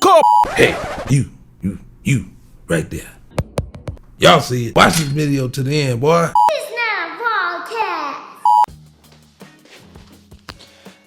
Cookup. Hey, you, right there. Y'all see it. Watch this video to the end, boy. It's not a podcast.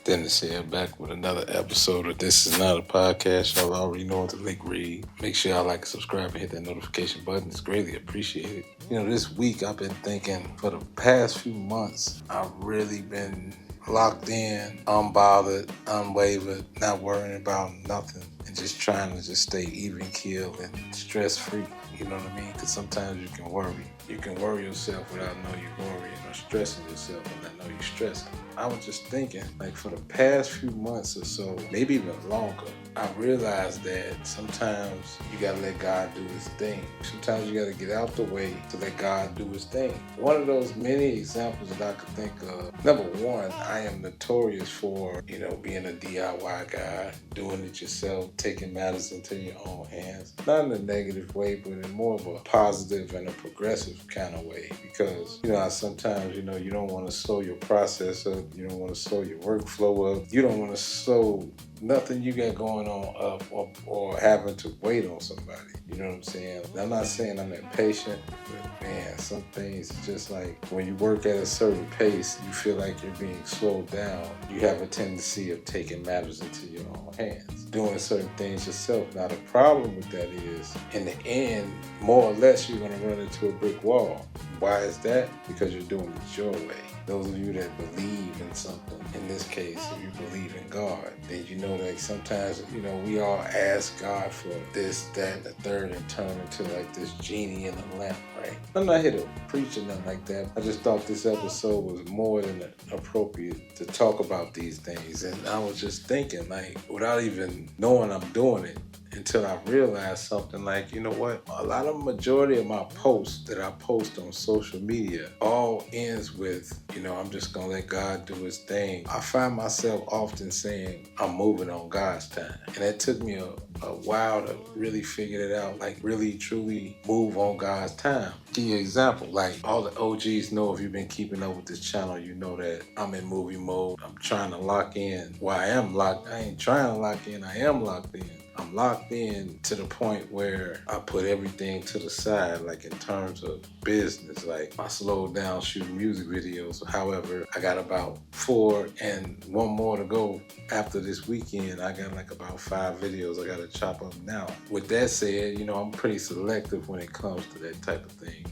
Dennis here, back with another episode of This Is Not a Podcast. Y'all already know what the link read. Make sure y'all like and subscribe and hit that notification button. It's greatly appreciated. You know, this week I've been thinking, for the past few months, I've really been locked in, unbothered, unwavered, not worrying about nothing, and just trying to just stay even keeled and stress-free. You know what I mean? Because sometimes you can worry. You can worry yourself without knowing you're worrying, or stressing yourself and not know you're stressing. I was just thinking, like, for the past few months or so, maybe even longer, I realized that sometimes you gotta let God do his thing. Sometimes you gotta get out the way to let God do his thing. One of those many examples that I could think of, number one, I am notorious for, being a DIY guy, doing it yourself, taking matters into your own hands. Not in a negative way, but in more of a positive and a progressive kind of way. Because, sometimes, you don't want to slow your process up. You don't want to slow your workflow up. You don't want to slow nothing you got going on up or having to wait on somebody. You know what I'm saying? I'm not saying I'm impatient, but man, some things just like when you work at a certain pace, you feel like you're being slowed down. You have a tendency of taking matters into your own hands, doing certain things yourself. Now the problem with that is, in the end, more or less, you're going to run into a brick wall. Why is that? Because you're doing it your way. Those of you that believe in something, in this case, if you believe in God, then you know that sometimes, we all ask God for this, that, and the third, and turn into like this genie in a lamp, right? I'm not here to preach or nothing like that. I just thought this episode was more than appropriate to talk about these things. And I was just thinking, like, without even knowing I'm doing it, until I realized something like, you know what? A lot of majority of my posts that I post on social media all ends with, I'm just going to let God do his thing. I find myself often saying, I'm moving on God's time. And it took me a while to really figure it out, like really, truly move on God's time. Give you an example, like all the OGs know, if you've been keeping up with this channel, you know that I'm in movie mode. I'm trying to lock in. Well, I ain't trying to lock in, I am locked in. I'm locked in to the point where I put everything to the side, like in terms of business. Like I slowed down shooting music videos. However, I got about 4 and one more to go after this weekend. I got like about 5 videos I got to chop up now. With that said, I'm pretty selective when it comes to that type of thing,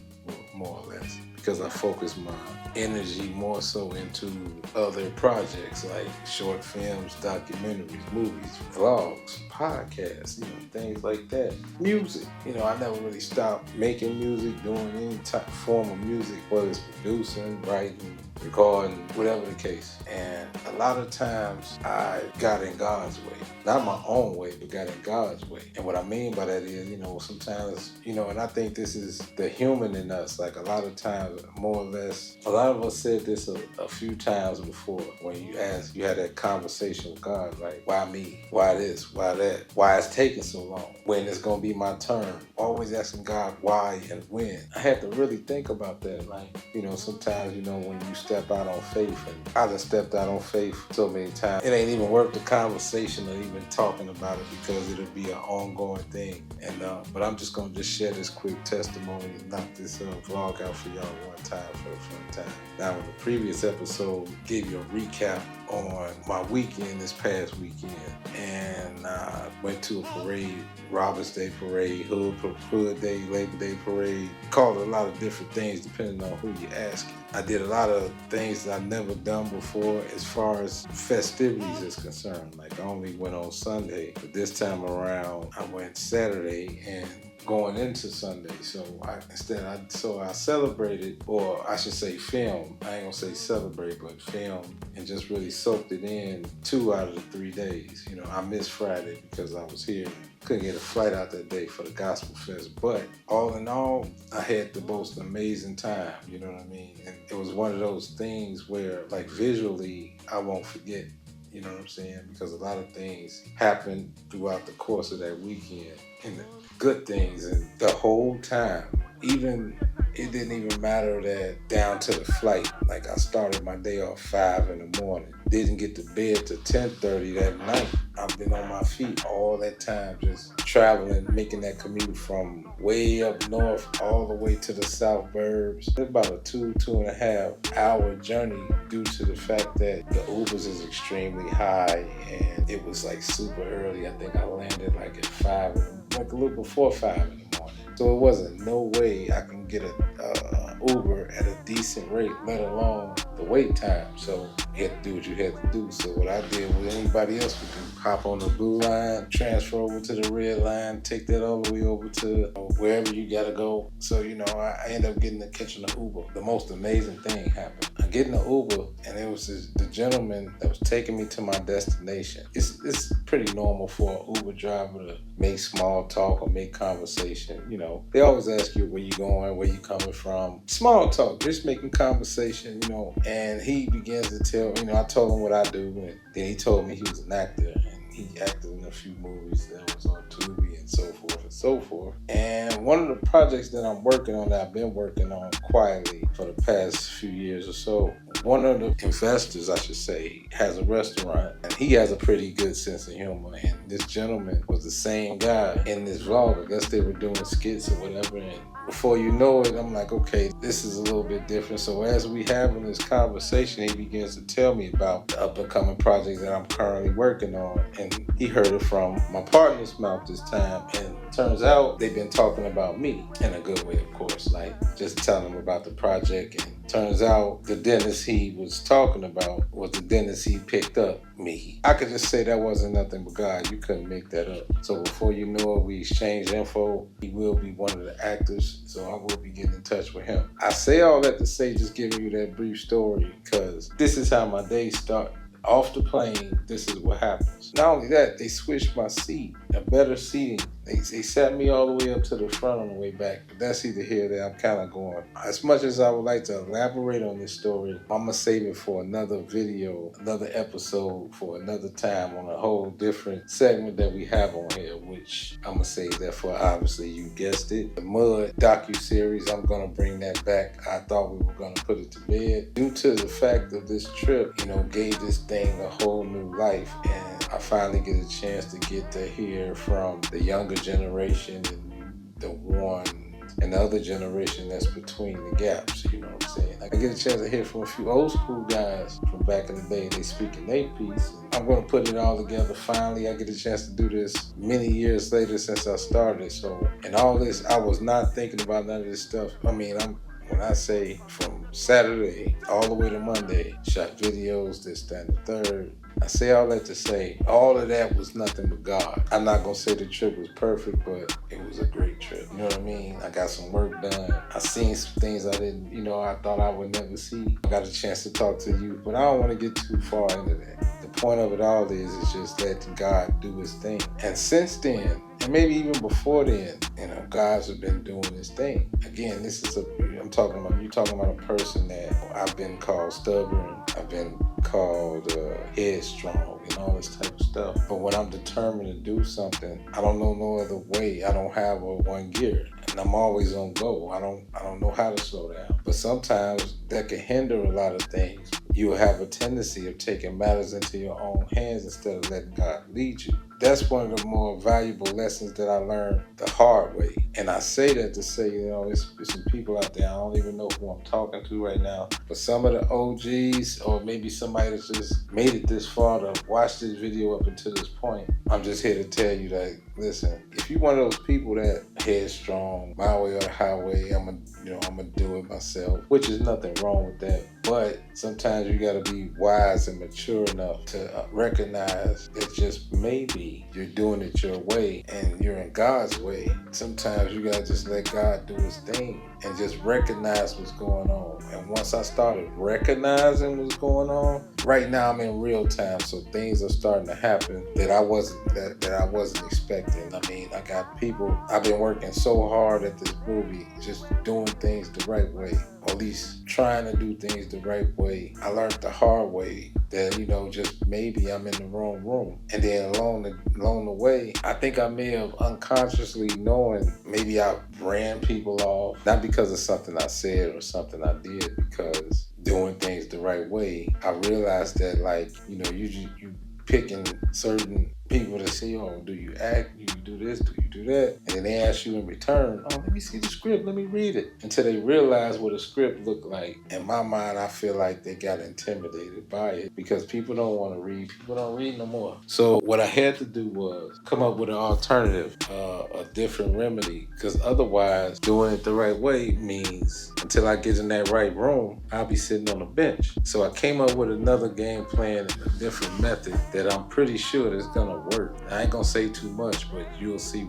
more or less, because I focus my energy more so into other projects like short films, documentaries, movies, vlogs, podcasts, things like that. Music, I never really stopped making music, doing any type of form of music, whether it's producing, writing, recording, whatever the case. And a lot of times I got in God's way. Not my own way, but got in God's way. And what I mean by that is, sometimes, and I think this is the human in us. Like a lot of times, more or less, a lot of us said this a few times before when you had that conversation with God, like, why me? Why this? Why that? Why it's taking so long? When it's going to be my turn? Always asking God why and when. I had to really think about that. Like, sometimes, when you step out on faith, and I done stepped out on faith so many times, it ain't even worth the conversation or even talking about it, because it'll be an ongoing thing. And but I'm just gonna share this quick testimony and knock this vlog out for y'all one time for the fun time. Now, in the previous episode, gave you a recap on my weekend this past weekend, and went to a parade, Robert's Day parade, Hood Day, Labor Day parade. Called it a lot of different things depending on who you ask. I did a lot of things that I've never done before as far as festivities is concerned. Like I only went on Sunday, but this time around I went Saturday and going into Sunday. So I celebrated, or I should say filmed. I ain't gonna say celebrate, but filmed and just really soaked it in 2 out of the 3 days. I missed Friday because I was here. Couldn't get a flight out that day for the Gospel Fest. But all in all, I had the most amazing time, you know what I mean? And it was one of those things where, like, visually, I won't forget, you know what I'm saying? Because a lot of things happened throughout the course of that weekend, and the good things, and the whole time, even it didn't even matter that down to the flight. Like I started my day off 5 in the morning. Didn't get to bed till 10:30 that night. I've been on my feet all that time, just traveling, making that commute from way up north all the way to the suburbs. It's about a 2.5 hour journey due to the fact that the Ubers is extremely high and it was like super early. I think I landed like at 5, like a little before 5 in the morning. So it wasn't no way I can get a Uber at a decent rate, let alone the wait time. So you had to do what you had to do. So what I did, what anybody else would do, hop on the blue line, transfer over to the red line, take that all the way over to wherever you gotta go. So, I ended up catching the Uber. The most amazing thing happened. I'm getting the Uber, and it was the gentleman that was taking me to my destination. It's pretty normal for an Uber driver to make small talk or make conversation. They always ask you where you going, where you coming from. Small talk, just making conversation, and he begins to tell, I told him what I do, and then he told me he was an actor, and he acted in a few movies that was on Tubi and so forth and so forth. And one of the projects that I'm working on, that I've been working on quietly for the past few years or so, one of the investors, I should say, has a restaurant, and he has a pretty good sense of humor. And this gentleman was the same guy in this vlog. I guess they were doing skits or whatever, and before you know it, I'm like, okay, this is a little bit different. So as we having this conversation, he begins to tell me about the up-and-coming project that I'm currently working on. And he heard it from my partner's mouth this time. And turns out they've been talking about me in a good way, of course, like just telling him about the project. And turns out the dentist he was talking about was the dentist he picked up, me. I could just say that wasn't nothing but God. You couldn't make that up. So before you know it, we exchanged info. He will be one of the actors, so I will be getting in touch with him. I say all that to say, just giving you that brief story, because this is how my day started. Off the plane, this is what happens. Not only that, they switched my seat, a better seating. They sat me all the way up to the front on the way back, but that's either here or there. I'm kind of going. As much as I would like to elaborate on this story, I'm going to save it for another video, another episode, for another time on a whole different segment that we have on here, which I'm going to save that for, obviously, you guessed it, the Mud docu-series. I'm going to bring that back. I thought we were going to put it to bed. Due to the fact of this trip, gave this thing a whole new life, and I finally get a chance to get to hear from the younger generation and the one and the other generation that's between the gaps, you know what I'm saying? I get a chance to hear from a few old school guys from back in the day. They speaking their piece. I'm going to put it all together. Finally, I get a chance to do this many years later since I started. So, and all this, I was not thinking about none of this stuff. When I say from Saturday all the way to Monday, shot videos, this, that, and the third. I say all that to say, all of that was nothing but God. I'm not going to say the trip was perfect, but it was a great trip. You know what I mean? I got some work done. I seen some things I didn't, I thought I would never see. I got a chance to talk to you, but I don't want to get too far into that. The point of it all is just letting God do his thing. And since then, and maybe even before then, God's have been doing his thing. Again, you're talking about a person that I've been called stubborn, I've been called headstrong and all this type of stuff. But when I'm determined to do something, I don't know no other way. I don't have a one gear, and I'm always on go. I don't know how to slow down. But sometimes that can hinder a lot of things. You'll have a tendency of taking matters into your own hands instead of letting God lead you. That's one of the more valuable lessons that I learned the hard way. And I say that to say, there's some people out there, I don't even know who I'm talking to right now, but some of the OGs, or maybe somebody that's just made it this far to watch this video up until this point, I'm just here to tell you that, listen, if you're one of those people that headstrong, my way or the highway, I'm gonna do it myself, which is nothing wrong with that. But sometimes you gotta be wise and mature enough to recognize that just maybe you're doing it your way and you're in God's way. Sometimes you gotta just let God do his thing and just recognize what's going on. And once I started recognizing what's going on, right now I'm in real time, so things are starting to happen that I wasn't expecting. I got people, I've been working so hard at this movie, just doing things the right way. or at least trying to do things the right way, I learned the hard way that, just maybe I'm in the wrong room. And then along the way, I think I may have unconsciously knowing maybe I ran people off, not because of something I said or something I did, because doing things the right way, I realized that you picking certain people to say, oh, do you act? Do you do this? Do you do that? And then they ask you in return, oh, let me see the script. Let me read it. Until they realize what a script looked like. In my mind, I feel like they got intimidated by it because people don't want to read. People don't read no more. So what I had to do was come up with an alternative, a different remedy, because otherwise doing it the right way means until I get in that right room, I'll be sitting on a bench. So I came up with another game plan and a different method that I'm pretty sure that's gonna work. I ain't gonna say too much, but you'll see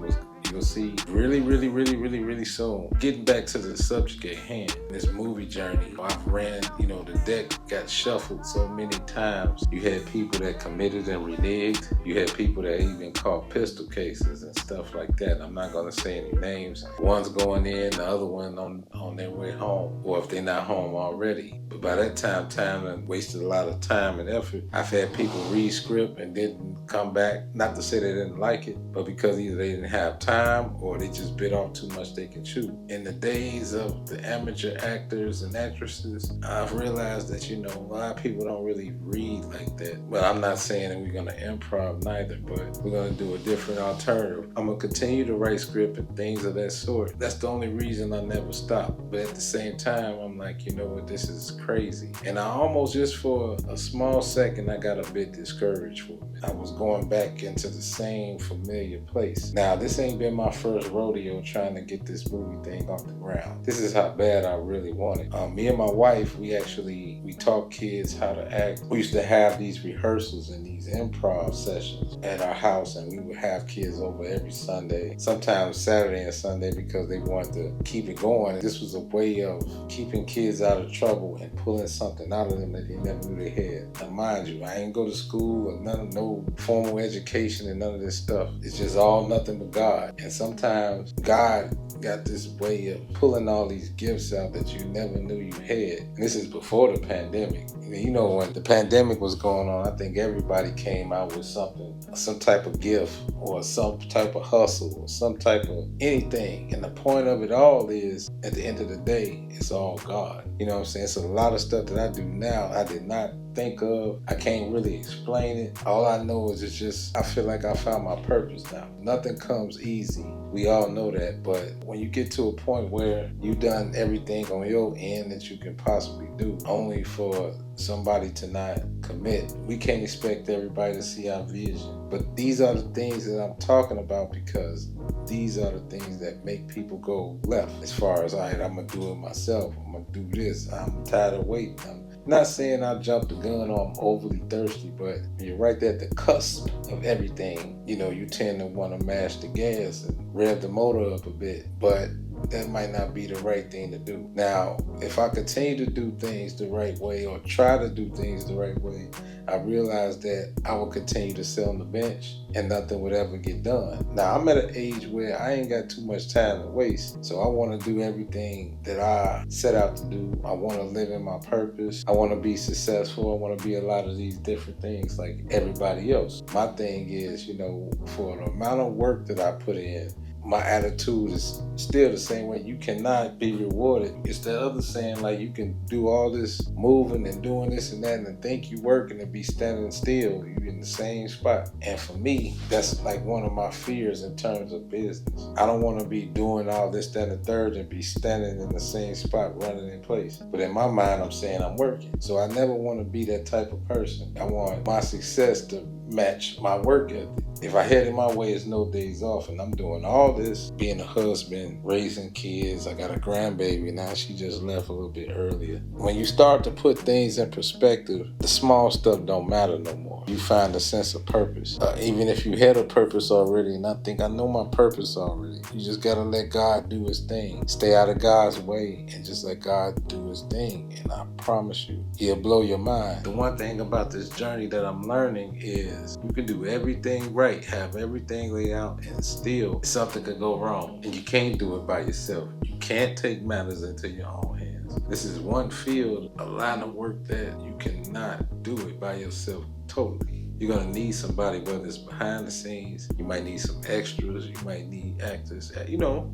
really, really, really, really, really soon. Getting back to the subject at hand, this movie journey, I've ran, the deck got shuffled so many times. You had people that committed and reneged. You had people that even caught pistol cases and stuff like that. I'm not gonna say any names. One's going in, the other one on their way home, or if they're not home already. But by that time and wasted a lot of time and effort. I've had people read script and didn't come back, not to say they didn't like it, but because either they didn't have time or they just bit off too much they can chew. In the days of the amateur actors and actresses, I've realized that, a lot of people don't really read like that. Well, I'm not saying that we're gonna improv neither, but we're gonna do a different alternative. I'm gonna continue to write script and things of that sort. That's the only reason I never stop. But at the same time, I'm like, you know what, this is crazy. And I almost, just for a small second, I got a bit discouraged for it. I was going back into the same familiar place. Now, this ain't been my first rodeo trying to get this movie thing off the ground. This is how bad I really want it. Me and my wife, we taught kids how to act. We used to have these rehearsals and these improv sessions at our house, and we would have kids over every Sunday, sometimes Saturday and Sunday, because they wanted to keep it going. This was a way of keeping kids out of trouble and pulling something out of them that they never knew they had. Now, mind you, I ain't go to school or no formal education and none of this stuff. It's just all nothing but God. And sometimes God got this way of pulling all these gifts out that you never knew you had. And this is before the pandemic. When the pandemic was going on, I think everybody came out with something, some type of gift or some type of hustle or some type of anything. And the point of it all is, at the end of the day, it's all God. You know what I'm saying? So a lot of stuff that I do now, I did not think of. I can't really explain it. All I know is it's just, I feel like I found my purpose now. Nothing comes easy. We all know that. But when you get to a point where you've done everything on your end that you can possibly do, only for somebody to not commit, we can't expect everybody to see our vision. But these are the things that I'm talking about, because these are the things that make people go left. As far as, all right, I'm going to do it myself. I'm going to do this. I'm tired of waiting. I'm not saying I jumped the gun or I'm overly thirsty, but when you're right there at the cusp of everything, you tend to want to mash the gas and rev the motor up a bit. But that might not be the right thing to do. Now, if I continue to do things the right way or try to do things the right way, I realized that I will continue to sit on the bench and nothing would ever get done. Now, I'm at an age where I ain't got too much time to waste, so I want to do everything that I set out to do. I want to live in my purpose. I want to be successful. I want to be a lot of these different things like everybody else. My thing is, for the amount of work that I put in, my attitude is still the same way. You cannot be rewarded. It's that other saying, like, you can do all this moving and doing this and that and think you working and be standing still. You in the same spot. And for me, that's like one of my fears in terms of business. I don't want to be doing all this, that, and the third and be standing in the same spot running in place. But in my mind, I'm saying I'm working. So I never want to be that type of person. I want my success to match my work ethic. If I had it my way, it's no days off, and I'm doing all this, being a husband, raising kids. I got a grandbaby now. She just left a little bit earlier. When you start to put things in perspective, the small stuff don't matter no more. You find a sense of purpose. Even if you had a purpose already, and I think I know my purpose already, you just gotta let God do his thing. Stay out of God's way and just let God do his thing. And I promise you, he'll blow your mind. The one thing about this journey that I'm learning is you can do everything right, have everything laid out, and still something could go wrong. And you can't do it by yourself. You can't take matters into your own hands. This is one field, a line of work that you cannot do it by yourself totally. You're gonna need somebody, whether it's behind the scenes, you might need some extras, you might need actors,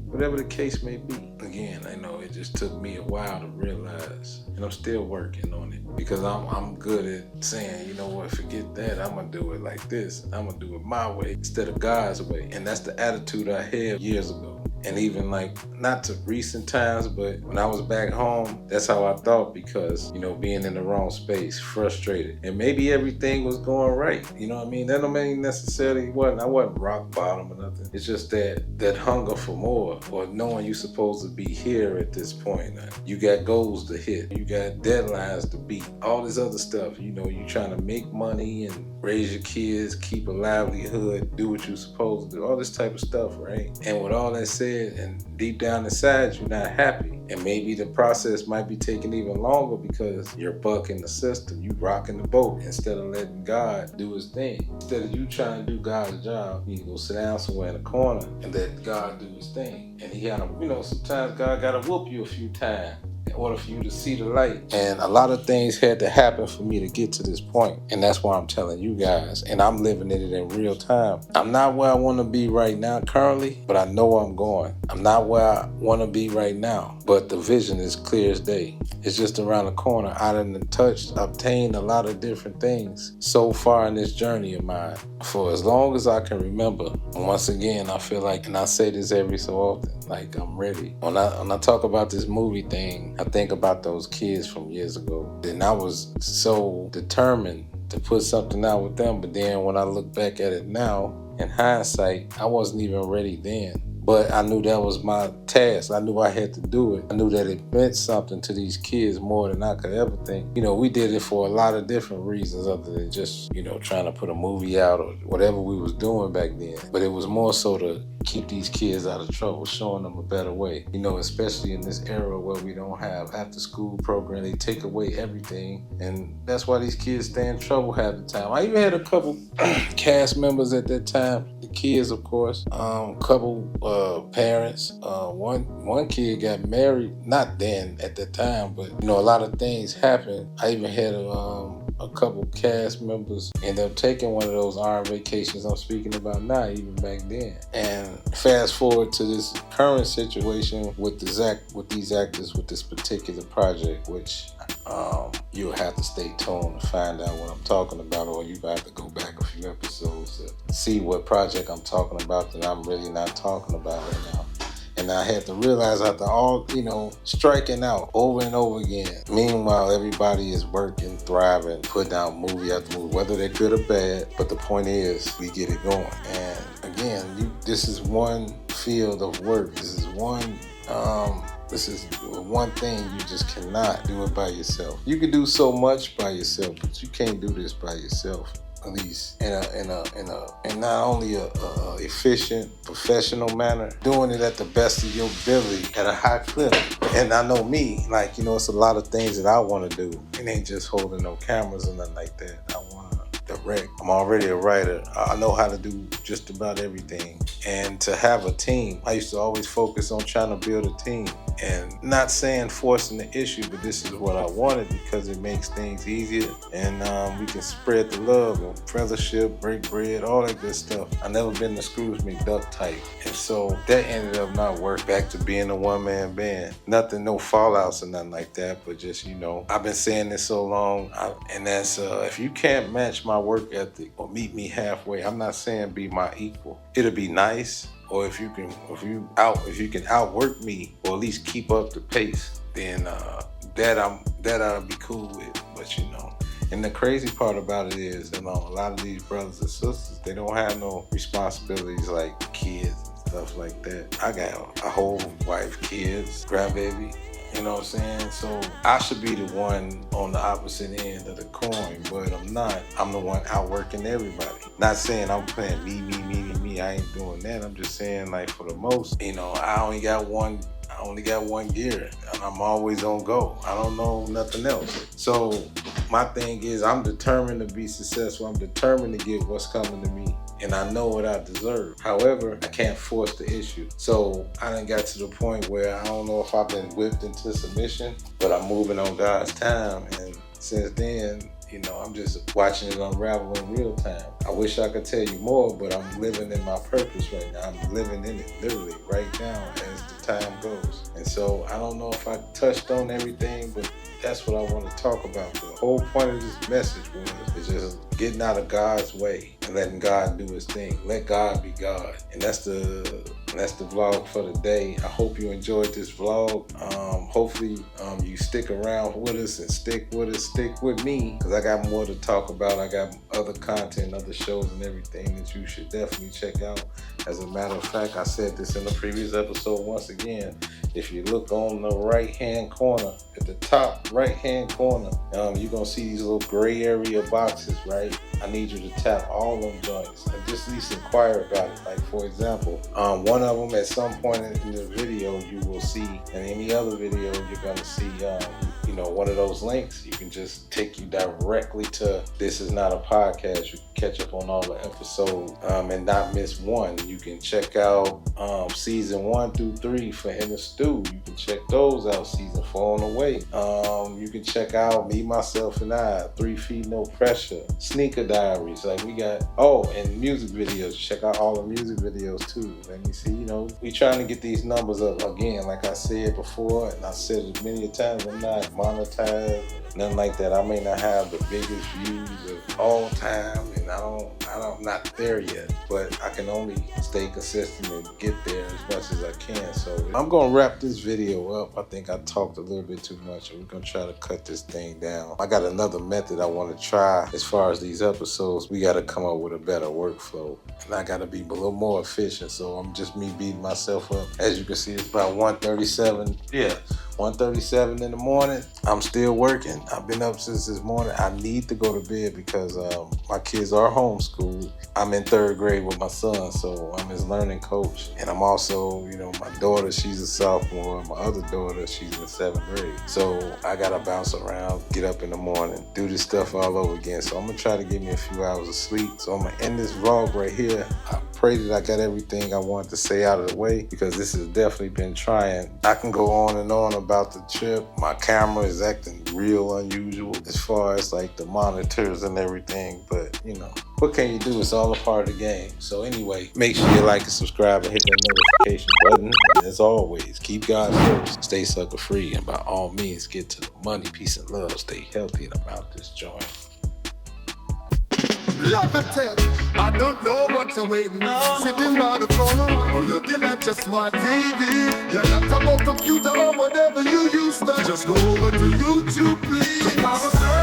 whatever the case may be. Again, I know it just took me a while to realize, and I'm still working on it, because I'm good at saying, you know what, forget that, I'm gonna do it like this, I'm gonna do it my way instead of God's way. And that's the attitude I had years ago. And even like, not to recent times, but when I was back home, that's how I thought, because, being in the wrong space, frustrated. And maybe everything was going right. You know what I mean? That don't mean necessarily I wasn't rock bottom or nothing. It's just that hunger for more, or knowing you're supposed to be here at this point. You got goals to hit. You got deadlines to beat. All this other stuff. You trying to make money and raise your kids, keep a livelihood, do what you're supposed to do, all this type of stuff, right? And with all that said, and deep down inside, you're not happy. And maybe the process might be taking even longer because you're bucking the system, you rocking the boat instead of letting God do his thing. Instead of you trying to do God's job, you go sit down somewhere in the corner and let God do his thing. And he gotta, sometimes God gotta whoop you a few times in order for you to see the light. And a lot of things had to happen for me to get to this point. And that's why I'm telling you guys, and I'm living it in real time. I'm not where I want to be right now currently, but I know where I'm going. I'm not where I want to be right now, but the vision is clear as day. It's just around the corner. I done obtained a lot of different things so far in this journey of mine for as long as I can remember. And once again, I feel like, and I say this every so often, like I'm ready. When I talk about this movie thing, I think about those kids from years ago. Then I was so determined to put something out with them. But then when I look back at it now, in hindsight, I wasn't even ready then. But I knew that was my task. I knew I had to do it. I knew that it meant something to these kids more than I could ever think. We did it for a lot of different reasons other than just, trying to put a movie out or whatever we was doing back then. But it was more so to keep these kids out of trouble, showing them a better way. Especially in this era where we don't have after school program, they take away everything. And that's why these kids stay in trouble half the time. I even had a couple cast members at that time, the kids, of course, couple parents. One kid got married, not then at that time, but a lot of things happened. I even had a couple cast members end up taking one of those iron vacations I'm speaking about now, even back then. And fast forward to this current situation with these actors with this particular project, which you'll have to stay tuned to find out what I'm talking about, or you have to go back a few episodes to see what project I'm talking about that I'm really not talking about right now. And I had to realize after all, striking out over and over again. Meanwhile, everybody is working, thriving, putting out movie after movie, whether they're good or bad. But the point is, we get it going. And again, this is one field of work. This is one thing you just cannot do it by yourself. You can do so much by yourself, but you can't do this by yourself. At least in not only a efficient, professional manner, doing it at the best of your ability at a high clip. And I know me, it's a lot of things that I want to do. It ain't just holding no cameras or nothing like that. I want to direct. I'm already a writer. I know how to do just about everything. And to have a team, I used to always focus on trying to build a team. And not saying forcing the issue, but this is what I wanted because it makes things easier. And we can spread the love and fellowship, break bread, all that good stuff. I never been the Scrooge McDuck type. And so that ended up not working. Back to being a one-man band. Nothing, no fallouts or nothing like that, but just, I've been saying this so long. And that's, if you can't match my work ethic or meet me halfway, I'm not saying be my equal. It'll be nice. Or if you can outwork me, or at least keep up the pace, then that I'll be cool with. But and the crazy part about it is, a lot of these brothers and sisters, they don't have no responsibilities like kids and stuff like that. I got a whole wife, kids, grandbaby. You know what I'm saying? So I should be the one on the opposite end of the coin, but I'm not. I'm the one outworking everybody. Not saying I'm playing me. I ain't doing that. I'm just saying, for the most, I only got one gear, and I'm always on go. I don't know nothing else. So my thing is, I'm determined to be successful. I'm determined to get what's coming to me. and I know what I deserve. However, I can't force the issue. So I done got to the point where I don't know if I've been whipped into submission, but I'm moving on God's time. And since then, I'm just watching it unravel in real time. I wish I could tell you more, but I'm living in my purpose right now. I'm living in it literally right now as the time goes. And so I don't know if I touched on everything, but that's what I want to talk about. The whole point of this message is just getting out of God's way and letting God do his thing. Let God be God. And that's the vlog for the day. I hope you enjoyed this vlog. Hopefully you stick around with us and stick with me, because I got more to talk about. I got other content, other shows and everything that you should definitely check out. As a matter of fact, I said this in the previous episode once again. If you look on the right-hand corner, at the top right-hand corner, you're going to see these little gray area boxes, right? I need you to tap all them joints and just at least inquire about it. Like, for example, one of them at some point in the video you will see, and any other video you're going to see, one of those links. You can just take you directly to This Is Not a Podcast. You can catch up on all the episodes and not miss one. You can check out season 1 through 3 for In the Stew. You can check those out. Season 4 on the way. You can check out Me, Myself, and I, 3 Feet No Pressure, Sneaker Diaries. Like, we got, and music videos. Check out all the music videos too. Let me see, we trying to get these numbers up again. Like I said before, and I said it many times, I'm not monetized, nothing like that. I may not have the biggest views of all time, and I'm not there yet, but I can only stay consistent and get there as much as I can. So I'm gonna wrap this video up. I think I talked a little bit too much, and we're gonna try to cut this thing down. I got another method I want to try as far as these episodes. We got to come up with a better workflow, and I got to be a little more efficient. So I'm just me beating myself up. As you can see, it's about 1:37. Yeah. 1:37 in the morning. I'm still working. I've been up since this morning. I need to go to bed because my kids are homeschooled. I'm in 3rd grade with my son, so I'm his learning coach. And I'm also, my daughter, she's a sophomore. My other daughter, she's in 7th grade. So I gotta bounce around, get up in the morning, do this stuff all over again. So I'm gonna try to get me a few hours of sleep. So I'm gonna end this vlog right here. I pray that I got everything I wanted to say out of the way, because this has definitely been trying. I can go on and on about the trip. My camera is acting real unusual as far as like the monitors and everything, but what can you do? It's all a part of the game. So anyway, make sure you like and subscribe and hit that notification button. And as always, keep God first, stay sucker free, and by all means get to the money, peace, and love. Stay healthy, and I'm out this joint. Love it, I don't know what you're waiting on. Sitting by the corner or looking at your smart TV. Your laptop or computer or whatever you use. Just go over to YouTube, please. PowerCircle.